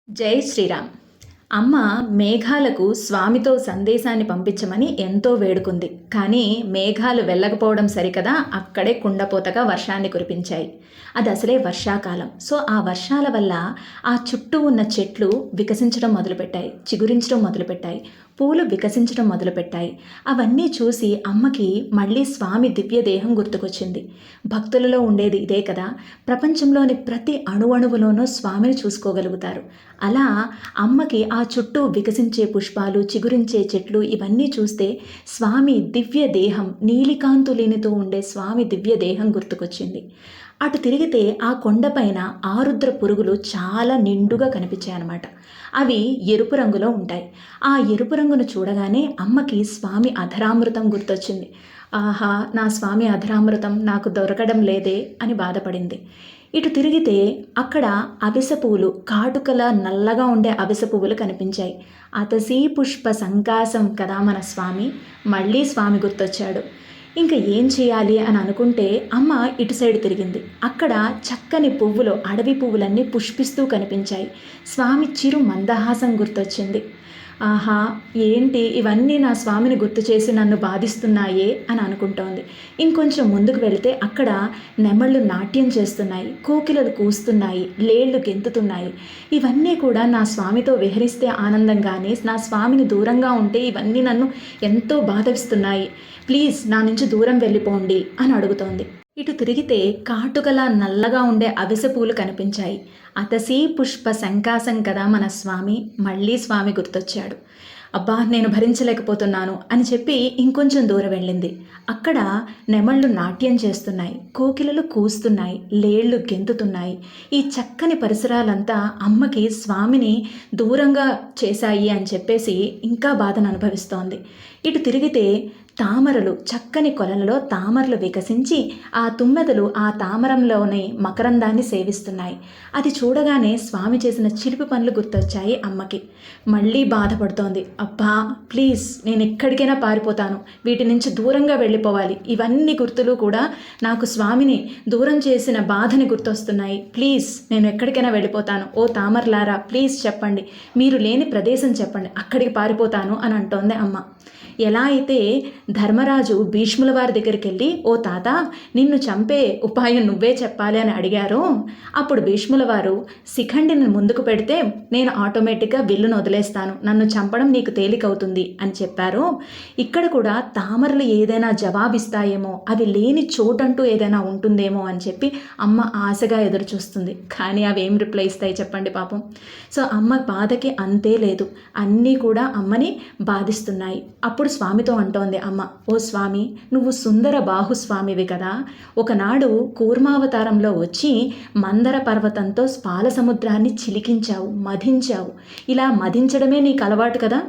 జై శ్రీరామ్. అమ్మ మేఘాలకు స్వామితో సందేశాన్ని పంపించమని ఎంతో వేడుకుంది. కానీ మేఘాలు వెళ్ళకపోవడం సరికదా అక్కడే కుండపోతగా వర్షాన్ని కురిపించాయి. అది అసలే వర్షాకాలం. సో ఆ వర్షాల వల్ల ఆ చుట్టూ ఉన్న చెట్లు వికసించడం మొదలుపెట్టాయి, చిగురించడం మొదలుపెట్టాయి, పూలు వికసించడం మొదలుపెట్టాయి. అవన్నీ చూసి అమ్మకి మళ్ళీ స్వామి దివ్య దేహం గుర్తుకొచ్చింది. భక్తులలో ఉండేది ఇదే కదా, ప్రపంచంలోని ప్రతి అణువణువులోనూ స్వామిని చూసుకోగలుగుతారు. అలా అమ్మకి ఆ చుట్టూ వికసించే పుష్పాలు, చిగురించే చెట్లు ఇవన్నీ చూస్తే స్వామి దివ్య దేహం, నీలికాంతులేనితో ఉండే స్వామి దివ్య దేహం గుర్తుకొచ్చింది. అటు తిరిగితే ఆ కొండపైన ఆరుద్ర పురుగులు చాలా నిండుగా కనిపించాయన్నమాట. అవి ఎరుపు రంగులో ఉంటాయి. ఆ ఎరుపు రంగును చూడగానే అమ్మకి స్వామి అధరామృతం గుర్తొచ్చింది. ఆహా, నా స్వామి అధరామృతం నాకు దొరకడం లేదే అని బాధపడింది. ఇటు తిరిగితే అక్కడ అవిసె పువ్వులు, కాటుకల నల్లగా ఉండే అవిసె పువ్వులు కనిపించాయి. అతసీ పుష్ప సంకాసం కదా మన స్వామి. మళ్ళీ స్వామి గుర్తొచ్చాడు. ఇంకా ఏం చేయాలి అని అనుకుంటే అమ్మ ఇటు సైడ్ తిరిగింది. అక్కడ చక్కని పువ్వులు, అడవి పువ్వులన్నీ పుష్పిస్తూ కనిపించాయి. స్వామి చిరు మందహాసం గుర్తొచ్చింది. ఆహా, ఏంటి ఇవన్నీ నా స్వామిని గుర్తు చేసి నన్ను బాధిస్తున్నాయే అని అనుకుంటోంది. ఇంకొంచెం ముందుకు వెళితే అక్కడ నెమళ్ళు నాట్యం చేస్తున్నాయి, కోకిలలు కూస్తున్నాయి, లేళ్ళు గెంతుతున్నాయి. ఇవన్నీ కూడా నా స్వామితో విహరిస్తే ఆనందంగానే, నా స్వామిని దూరంగా ఉంటే ఇవన్నీ నన్ను ఎంతో బాధిస్తున్నాయి. ప్లీజ్ నా నుంచి దూరం వెళ్ళిపోండి అని అడుగుతోంది. ఇటు తిరిగితే కాటుకలా నల్లగా ఉండే అవిసె పూలు కనిపించాయి. అతసీ పుష్ప సంకాసం కదా మన స్వామి. మళ్ళీ స్వామి గుర్తొచ్చాడు. అబ్బా, నేను భరించలేకపోతున్నాను అని చెప్పి ఇంకొంచెం దూరం వెళ్ళింది. అక్కడ నెమళ్ళు నాట్యం చేస్తున్నాయి, కోకిలలు కూస్తున్నాయి, లేళ్ళు గెంతుతున్నాయి. ఈ చక్కని పరిసరాలంతా అమ్మకి స్వామిని దూరంగా చేశాయి అని చెప్పేసి ఇంకా బాధను అనుభవిస్తోంది. ఇటు తిరిగితే తామరలు, చక్కని కొలలలో తామరలు వికసించి ఆ తుమ్మెదలు ఆ తామరంలోని మకరందాన్ని సేవిస్తున్నాయి. అది చూడగానే స్వామి చేసిన చిలిపి పనులు గుర్తొచ్చాయి అమ్మకి. మళ్ళీ బాధపడుతోంది. అబ్బా, ప్లీజ్ నేను ఎక్కడికైనా పారిపోతాను, వీటి నుంచి దూరంగా వెళ్ళిపోవాలి. ఇవన్నీ గుర్తులు కూడా నాకు స్వామిని దూరం చేసిన బాధని గుర్తొస్తున్నాయి. ప్లీజ్ నేను ఎక్కడికైనా వెళ్ళిపోతాను. ఓ తామరలారా, ప్లీజ్ చెప్పండి, మీరు లేని ప్రదేశం చెప్పండి, అక్కడికి పారిపోతాను అని అంటోంది అమ్మ. ఎలా అయితే ధర్మరాజు భీష్ముల వారి దగ్గరికి వెళ్ళి, ఓ తాత, నిన్ను చంపే ఉపాయం నువ్వే చెప్పాలి అని అడిగారో, అప్పుడు భీష్ముల వారు శిఖండిని ముందుకు పెడితే నేను ఆటోమేటిక్గా విల్లును వదిలేస్తాను, నన్ను చంపడం నీకు తేలికవుతుంది అని చెప్పారో, ఇక్కడ కూడా తామరలు ఏదైనా జవాబిస్తాయేమో, అవి లేని చోటంటూ ఏదైనా ఉంటుందేమో అని చెప్పి అమ్మ ఆశగా ఎదురు చూస్తుంది. కానీ అవి ఏం రిప్లై ఇస్తాయి చెప్పండి పాపం. సో అమ్మ బాధకి అంతే లేదు, అన్నీ కూడా అమ్మని బాధిస్తున్నాయి. అప్పుడు స్వామితో అంటోంది అమ్మ, ఓ స్వామి, నువ్వు సుందర బాహుస్వామివి కదా, ఒకనాడు కూర్మావతారంలో వచ్చి మందర పర్వతంతో పాల సముద్రాన్ని చిలికించావు, మధించావు. ఇలా మధించడమే నీకు అలవాటు కదా,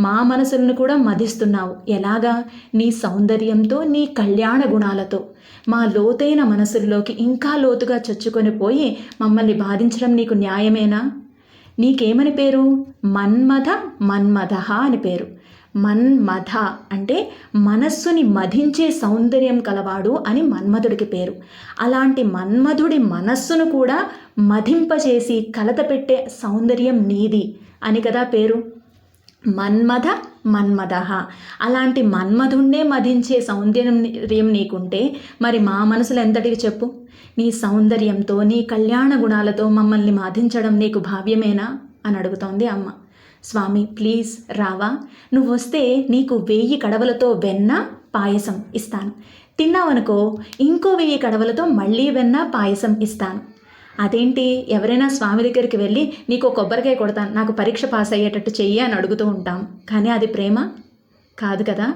మా మనసులను కూడా మధిస్తున్నావు. ఎలాగా? నీ సౌందర్యంతో, నీ కళ్యాణ గుణాలతో మా లోతైన మనసుల్లోకి ఇంకా లోతుగా చొచ్చుకొని పోయి మమ్మల్ని బాధించడం నీకు న్యాయమేనా? నీకేమని పేరు? మన్మథ మన్మథ అని పేరు. మన్మథ అంటే మనస్సుని మధించే సౌందర్యం కలవాడు అని మన్మధుడికి పేరు. అలాంటి మన్మధుడి మనస్సును కూడా మధింపచేసి కలత పెట్టే సౌందర్యం నీది అని కదా పేరు. మన్మథ మన్మథ. అలాంటి మన్మధుణ్ణే మధించే సౌందర్యం నీకుంటే మరి మా మనసులు ఎంతటికి చెప్పు. నీ సౌందర్యంతో, నీ కళ్యాణ గుణాలతో మమ్మల్ని మధించడం నీకు భావ్యమేనా అని అడుగుతోంది అమ్మ. స్వామి, ప్లీజ్ రావా, నువ్వు వస్తే నీకు 1000 కడవలతో వెన్న పాయసం ఇస్తాను. తిన్నావనుకో ఇంకో 1000 కడవలతో మళ్ళీ వెన్న పాయసం ఇస్తాను. అదేంటి, ఎవరైనా స్వామి దగ్గరికి వెళ్ళి నీకు కొబ్బరికాయ కొడతాను, నాకు పరీక్ష పాస్ అయ్యేటట్టు చెయ్యి అని అడుగుతూ ఉంటాం. కానీ అది ప్రేమ కాదు కదా.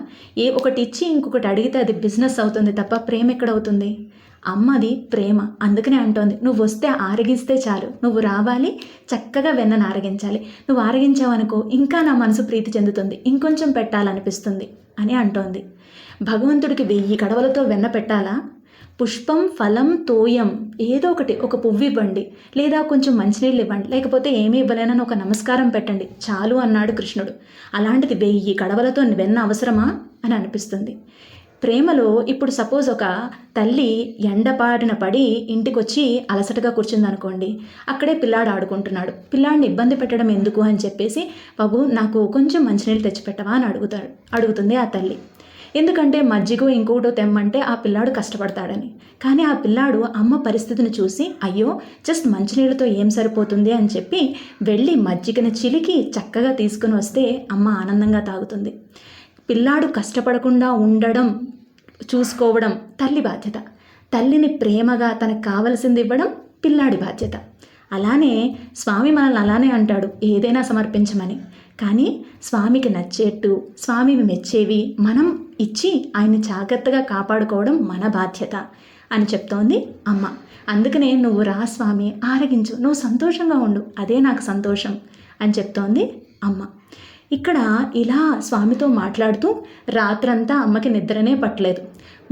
ఒకటి ఇచ్చి ఇంకొకటి అడిగితే అది బిజినెస్ అవుతుంది తప్ప ప్రేమ ఎక్కడవుతుంది? అమ్మది ప్రేమ. అందుకనే అంటోంది, నువ్వు వస్తే ఆరగిస్తే చాలు, నువ్వు రావాలి, చక్కగా వెన్నను ఆరగించాలి. నువ్వు ఆరగించావనుకో ఇంకా నా మనసు ప్రీతి చెందుతుంది, ఇంకొంచెం పెట్టాలనిపిస్తుంది అని అంటోంది. భగవంతుడికి 1000 కడవలతో వెన్న పెట్టాలా? పుష్పం, ఫలం, తోయం ఏదో ఒకటి, ఒక పువ్వు ఇవ్వండి, లేదా కొంచెం మంచినీళ్ళు ఇవ్వండి, లేకపోతే ఏమీ ఇవ్వలేనని ఒక నమస్కారం పెట్టండి చాలు అన్నాడు కృష్ణుడు. అలాంటిది 1000 కడవలతో వెన్న అవసరమా అని అనిపిస్తుంది. ప్రేమలో ఇప్పుడు సపోజ్ ఒక తల్లి ఎండపారిన పడి ఇంటికొచ్చి అలసటగా కూర్చుందనుకోండి, అక్కడే పిల్లాడు ఆడుకుంటున్నాడు. పిల్లాడిని ఇబ్బంది పెట్టడం ఎందుకు అని చెప్పేసి, బాబు నాకు కొంచెం మంచినీళ్ళు తెచ్చిపెట్టవా అని అడుగుతుంది ఆ తల్లి. ఎందుకంటే మజ్జిగో ఇంకోటో తెమ్మంటే ఆ పిల్లాడు కష్టపడతాడని. కానీ ఆ పిల్లాడు అమ్మ పరిస్థితిని చూసి, అయ్యో జస్ట్ మంచినీళ్ళతో ఏం సరిపోతుంది అని చెప్పి వెళ్ళి మజ్జిగను చిలికి చక్కగా తీసుకుని వస్తే అమ్మ ఆనందంగా తాగుతుంది. పిల్లాడు కష్టపడకుండా ఉండడం చూసుకోవడం తల్లి బాధ్యత. తల్లిని ప్రేమగా తనకు కావలసింది ఇవ్వడం పిల్లాడి బాధ్యత. అలానే స్వామి మనల్ని అలానే అంటాడు, ఏదైనా సమర్పించమని. కానీ స్వామికి నచ్చేట్టు, స్వామిని మెచ్చేవి మనం ఇచ్చి ఆయన్ని జాగ్రత్తగా కాపాడుకోవడం మన బాధ్యత అని చెప్తోంది అమ్మ. అందుకనే నువ్వు రా స్వామి, ఆరగించు, నువ్వు సంతోషంగా ఉండు, అదే నాకు సంతోషం అని చెప్తోంది అమ్మ. ఇక్కడ ఇలా స్వామితో మాట్లాడుతూ రాత్రంతా అమ్మకి నిద్రనే పట్టలేదు.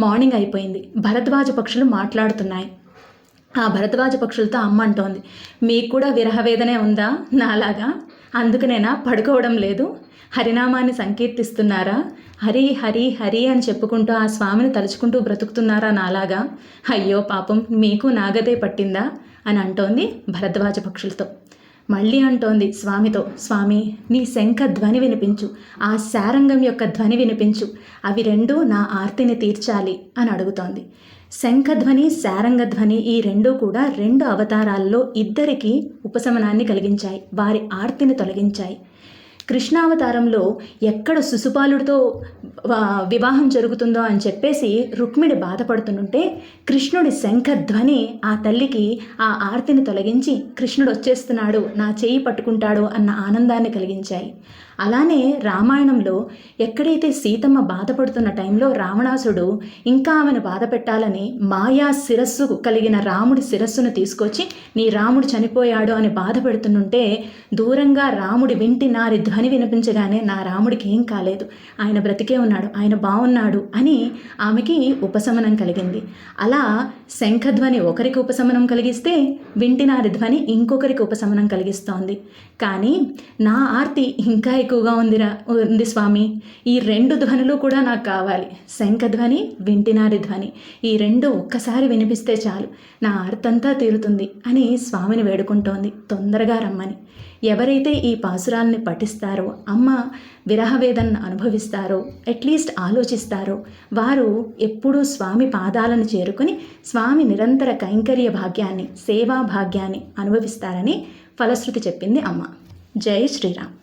మార్నింగ్ అయిపోయింది, భరద్వాజ పక్షులు మాట్లాడుతున్నాయి. ఆ భరద్వాజ పక్షులతో అమ్మ అంటోంది, మీకు కూడా విరహవేదనే ఉందా నాలాగా? అందుకనేనా పడుకోవడం లేదు? హరినామాన్ని సంకీర్తిస్తున్నారా? హరి హరి హరి అని చెప్పుకుంటూ ఆ స్వామిని తలుచుకుంటూ బ్రతుకుతున్నారా నాలాగా? అయ్యో పాపం, మీకు నాగదే పట్టిందా అని అంటోంది భరద్వాజ పక్షులతో. మళ్ళీ అంటోంది స్వామితో, స్వామి నీ శంఖ ధ్వని వినిపించు, ఆ శారంగం యొక్క ధ్వని వినిపించు, అవి రెండూ నా ఆర్తిని తీర్చాలి అని అడుగుతోంది. శంఖధ్వని, శారంగధ్వని ఈ రెండూ కూడా 2 అవతారాల్లో ఇద్దరికీ ఉపశమనాన్ని కలిగించాయి, వారి ఆర్తిని తొలగించాయి. కృష్ణావతారంలో ఎక్కడ శిశుపాలుడితో వివాహం జరుగుతుందో అని చెప్పేసి రుక్మిణి బాధపడుతుంటే కృష్ణుడి శంఖధ్వని ఆ తల్లికి ఆ ఆర్తిని తొలగించి కృష్ణుడు వచ్చేస్తున్నాడు, నా చేయి పట్టుకుంటాడు అన్న ఆనందాన్ని కలిగించాయి. అలానే రామాయణంలో ఎక్కడైతే సీతమ్మ బాధపడుతున్న టైంలో రావణాసుడు ఇంకా ఆమెను బాధ పెట్టాలని మాయా శిరస్సు కలిగిన రాముడి శిరస్సును తీసుకొచ్చి నీ రాముడు చనిపోయాడు అని బాధ పెడుతుంటే దూరంగా రాముడి వింటి నారి ధ్వని వినిపించగానే నా రాముడికి ఏం కాలేదు, ఆయన బ్రతికే ఉన్నాడు, ఆయన బాగున్నాడు అని ఆమెకి ఉపశమనం కలిగింది. అలా శంఖధ్వని ఒకరికి ఉపశమనం కలిగిస్తే వింటినారి ధ్వని ఇంకొకరికి ఉపశమనం కలిగిస్తోంది. కానీ నా ఆర్తి ఇంకా ఎక్కువగా ఉంది స్వామి, ఈ 2 ధ్వనులు కూడా నాకు కావాలి, శంఖధ్వని, వింటినారి ధ్వని, ఈ 2 ఒక్కసారి వినిపిస్తే చాలు, నా ఆర్తంతా తీరుతుంది అని స్వామిని వేడుకుంటోంది తొందరగా రమ్మని. ఎవరైతే ఈ పాసురాల్ని పఠిస్తారో, అమ్మ విరహవేదనను అనుభవిస్తారో, అట్లీస్ట్ ఆలోచిస్తారో, వారు ఎప్పుడూ స్వామి పాదాలను చేరుకుని స్వామి నిరంతర కైంకర్య భాగ్యాన్ని, సేవా భాగ్యాన్ని అనుభవిస్తారని ఫలశ్రుతి చెప్పింది అమ్మ. జై శ్రీరామ్.